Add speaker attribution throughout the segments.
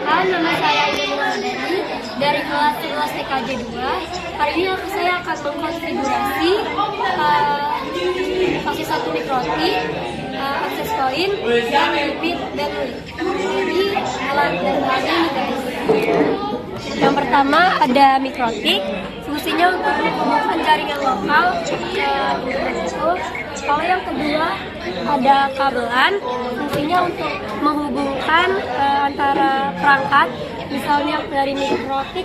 Speaker 1: Perkenalkan, nama saya Ida Muladani dari kelas 11 TKJ 2. Hari ini saya akan mengkonfigurasi fase 1 mikrotik, akses point, dan repeat bandwidth. Jadi alat dan bahannya ini guys. Yang pertama ada mikrotik, fungsinya untuk menghubungkan jaringan lokal ke internet itu. Kalau yang kedua ada kabelan, fungsinya untuk menghubungkan antara perangkat, misalnya dari mikrotik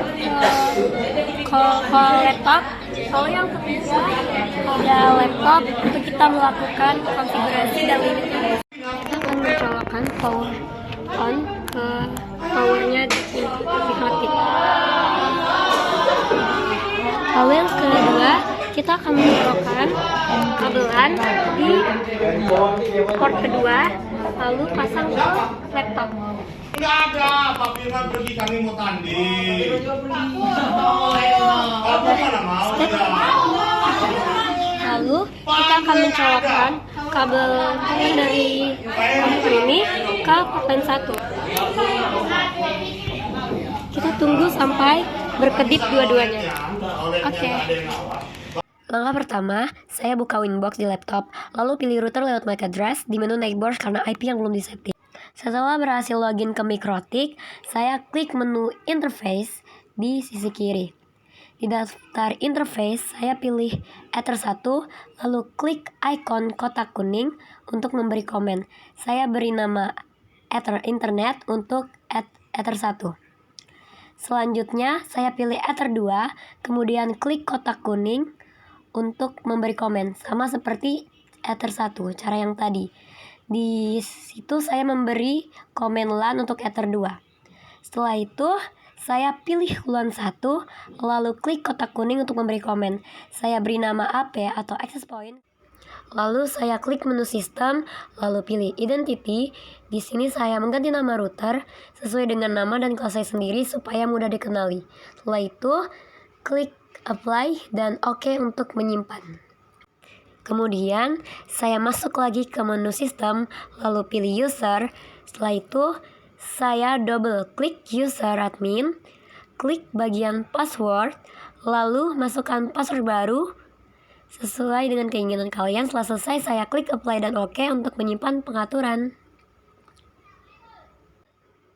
Speaker 1: ke laptop. Kalau yang ketiga ada laptop untuk kita melakukan konfigurasi dan limit. Kita akan mencolokan power on ke powernya di mikrotik. Lalu yang kedua kita akan mencolokan kabelan di port kedua, lalu pasang ke laptop.
Speaker 2: Enggak ada, Pak Firman pergi kami mau tanding. Kamu mana mau ya?
Speaker 1: Lalu kita akan mencolokkan kabel dari komputer ini ke port 1. Kita tunggu sampai berkedip dua-duanya. Oke. Langkah pertama, saya buka Winbox di laptop, lalu pilih router lewat MAC address di menu neighbors karena IP yang belum disetting. Setelah berhasil login ke mikrotik, saya klik menu interface di sisi kiri. Di daftar interface, saya pilih Ether 1, lalu klik icon kotak kuning untuk memberi komen. Saya beri nama Ether Internet untuk Ether 1. Selanjutnya, saya pilih Ether 2, kemudian klik kotak kuning untuk memberi komen, sama seperti Ether 1, cara yang tadi. Di situ saya memberi komen LAN untuk Ether 2. Setelah itu, saya pilih LAN 1, lalu klik kotak kuning untuk memberi komen. Saya beri nama AP atau access point. Lalu saya klik menu sistem, lalu pilih identity. Di sini saya mengganti nama router sesuai dengan nama dan kelas saya sendiri supaya mudah dikenali. Setelah itu, klik apply dan OK untuk menyimpan. Kemudian, saya masuk lagi ke menu sistem, lalu pilih user. Setelah itu, saya double klik user admin, klik bagian password, lalu masukkan password baru sesuai dengan keinginan kalian. Setelah selesai, saya klik apply dan OK untuk menyimpan pengaturan.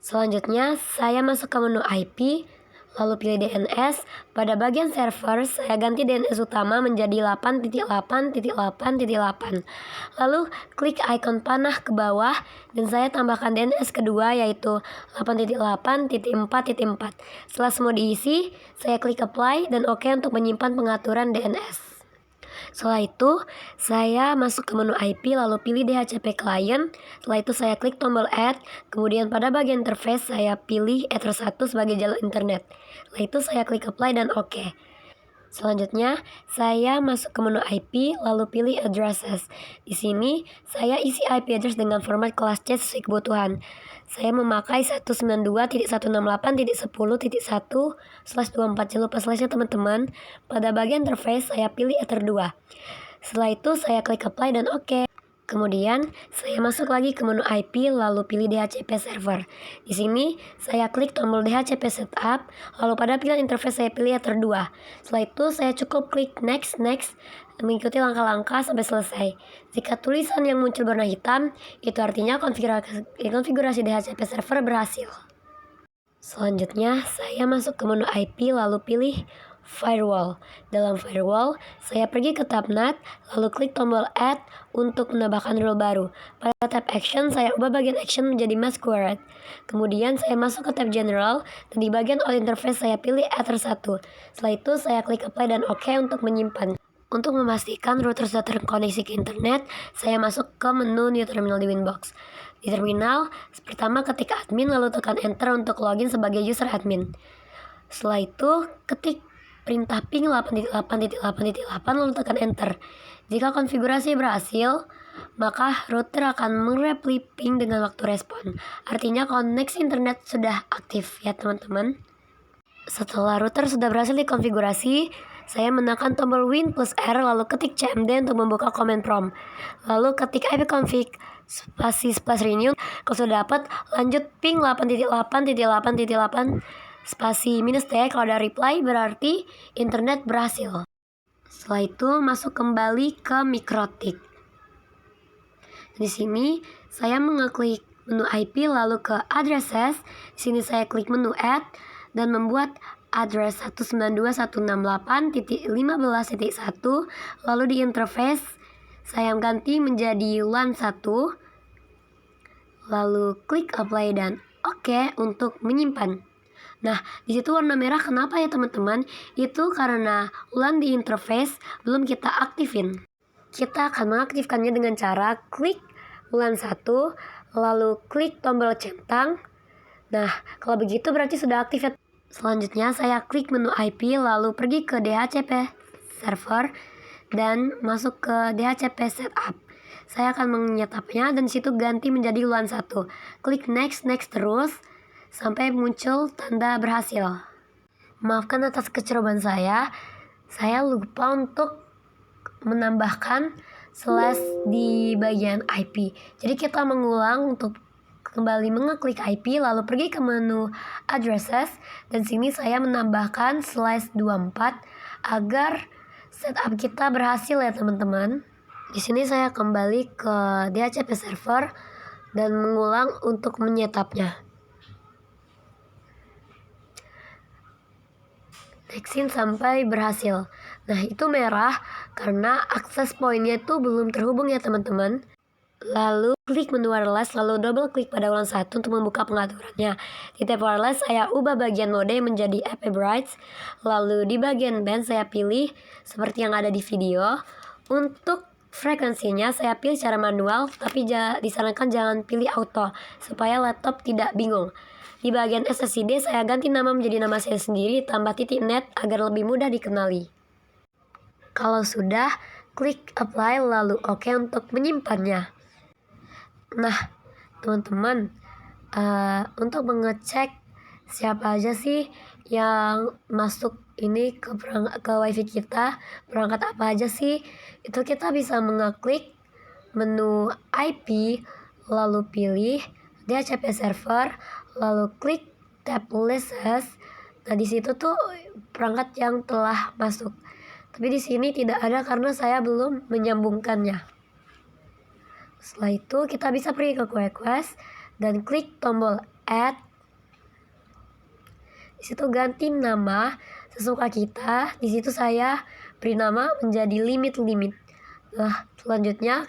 Speaker 1: Selanjutnya, saya masuk ke menu IP, lalu pilih DNS. Pada bagian server, saya ganti DNS utama menjadi 8.8.8.8. Lalu klik ikon panah ke bawah dan saya tambahkan DNS kedua yaitu 8.8.4.4. Setelah semua diisi, saya klik apply dan OK untuk menyimpan pengaturan DNS. Setelah itu, saya masuk ke menu IP lalu pilih DHCP client. Setelah itu saya klik tombol add. Kemudian pada bagian interface saya pilih Ether 1 sebagai jalur internet. Setelah itu saya klik apply dan OK. Selanjutnya, saya masuk ke menu IP lalu pilih addresses. Di sini, saya isi IP address dengan format kelas C sesuai kebutuhan. Saya memakai 192.168.10.1/24. Jangan lupa slashnya teman-teman. Pada bagian interface, saya pilih Ether 2. Setelah itu, saya klik apply dan OK. Kemudian, saya masuk lagi ke menu IP, lalu pilih DHCP server. Di sini, saya klik tombol DHCP setup, lalu pada pilihan interface saya pilih Ether 2. Setelah itu, saya cukup klik next, mengikuti langkah-langkah sampai selesai. Jika tulisan yang muncul berwarna hitam, itu artinya konfigurasi DHCP server berhasil. Selanjutnya, saya masuk ke menu IP, lalu pilih firewall. Dalam firewall, saya pergi ke tab NAT, lalu klik tombol add untuk menambahkan rule baru. Pada tab action, saya ubah bagian action menjadi masquerade. Kemudian saya masuk ke tab general, dan di bagian all interface saya pilih Ether 1. Setelah itu, saya klik apply dan OK untuk menyimpan. Untuk memastikan router sudah terkoneksi ke internet, saya masuk ke menu new terminal di Winbox. Di terminal, pertama ketik admin lalu tekan enter untuk login sebagai user admin. Setelah itu, ketik perintah ping 8.8.8 lalu tekan enter. Jika konfigurasi berhasil, maka router akan mereply ping dengan waktu respon. Artinya koneksi internet sudah aktif ya teman-teman. Setelah router sudah berhasil dikonfigurasi, saya menekan tombol Win plus R lalu ketik cmd untuk membuka command prompt. Lalu ketik ipconfig spasi renew. Kalau sudah dapat, lanjut ping 8.8.8.8 spasi -t. Kalau ada reply berarti internet berhasil. Setelah itu masuk kembali ke Mikrotik. Di sini saya mengeklik menu IP lalu ke addresses. Di sini saya klik menu add dan membuat address 192.168.15.1. Lalu di interface saya ganti menjadi LAN 1. Lalu klik apply dan OK untuk menyimpan. Nah, di situ warna merah kenapa ya teman-teman? Itu karena LAN di interface belum kita aktifin. Kita akan mengaktifkannya dengan cara klik LAN 1, lalu klik tombol centang. Nah, kalau begitu berarti sudah aktif ya. Selanjutnya saya klik menu IP lalu pergi ke DHCP server dan masuk ke DHCP setup. Saya akan menyetupnya dan situ ganti menjadi LAN 1. Klik next terus sampai muncul tanda berhasil. Maafkan atas kecerobohan saya lupa untuk menambahkan slash di bagian IP. Jadi kita mengulang untuk kembali mengeklik IP lalu pergi ke menu addresses dan sini saya menambahkan /24 agar setup kita berhasil ya teman-teman. Di sini saya kembali ke DHCP server dan mengulang untuk menyetupnya. Nextin sampai berhasil. Nah, itu merah karena akses poinnya itu belum terhubung ya teman-teman. Lalu klik menu wireless, lalu double klik pada LAN 1 untuk membuka pengaturannya. Di tab wireless saya ubah bagian mode menjadi AP Bright. Lalu di bagian band saya pilih seperti yang ada di video. Untuk frekuensinya saya pilih secara manual, tapi disarankan jangan pilih auto supaya laptop tidak bingung. Di bagian SSID saya ganti nama menjadi nama saya sendiri tambah titik net agar lebih mudah dikenali. Kalau sudah, klik apply lalu OK untuk menyimpannya. Nah, teman-teman, untuk mengecek siapa aja sih yang masuk ini ke wifi kita, perangkat apa aja sih, itu kita bisa mengeklik menu IP lalu pilih DHCP server lalu klik tab lists. Nah, di situ tuh perangkat yang telah masuk. Tapi di sini tidak ada karena saya belum menyambungkannya. Setelah itu kita bisa pergi ke request dan klik tombol add. Di situ ganti nama sesuka kita. Di situ saya beri nama menjadi limit. Nah, selanjutnya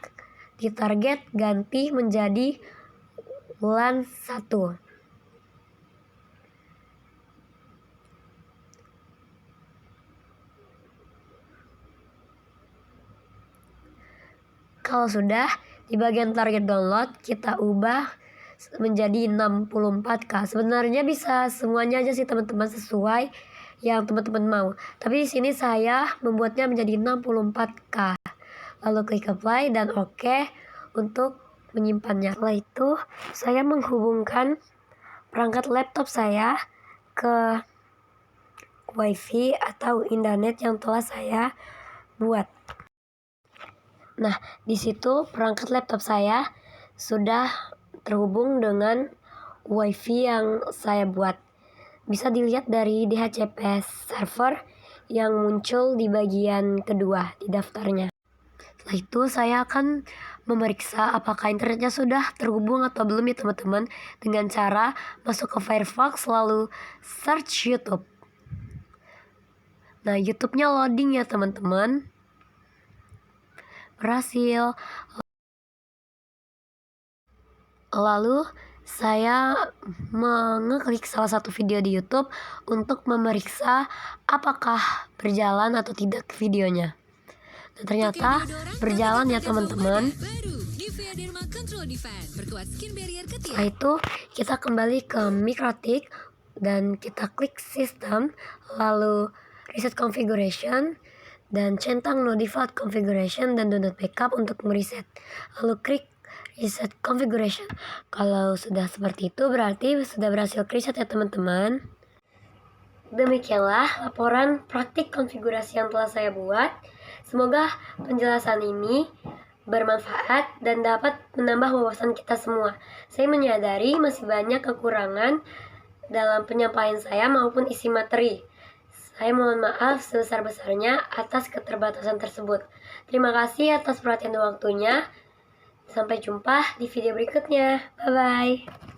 Speaker 1: di target ganti menjadi LAN 1. Kalau sudah, di bagian target download kita ubah menjadi 64K. Sebenarnya bisa semuanya aja sih teman-teman sesuai yang teman-teman mau. Tapi di sini saya membuatnya menjadi 64K. Lalu klik apply dan OK untuk menyimpannya. Setelah itu saya menghubungkan perangkat laptop saya ke wifi atau internet yang telah saya buat. Nah, di situ perangkat laptop saya sudah terhubung dengan wifi yang saya buat. Bisa dilihat dari DHCP server yang muncul di bagian kedua di daftarnya. Setelah itu saya akan memeriksa apakah internetnya sudah terhubung atau belum ya teman-teman, dengan cara masuk ke Firefox lalu search YouTube. Nah, YouTube-nya loading ya teman-teman. Berhasil. Lalu saya mengeklik salah satu video di YouTube untuk memeriksa apakah berjalan atau tidak videonya. Dan ternyata berjalan ya teman-teman. Setelah itu kita kembali ke Mikrotik dan kita klik System, lalu Reset Configuration dan centang No Default Configuration dan Do Not Backup untuk mereset. Lalu klik Reset Configuration. Kalau sudah seperti itu berarti sudah berhasil reset ya teman-teman. Demikianlah laporan praktik konfigurasi yang telah saya buat. Semoga penjelasan ini bermanfaat dan dapat menambah wawasan kita semua. Saya menyadari masih banyak kekurangan dalam penyampaian saya maupun isi materi. Saya mohon maaf sebesar-besarnya atas keterbatasan tersebut. Terima kasih atas perhatian dan waktunya. Sampai jumpa di video berikutnya. Bye-bye.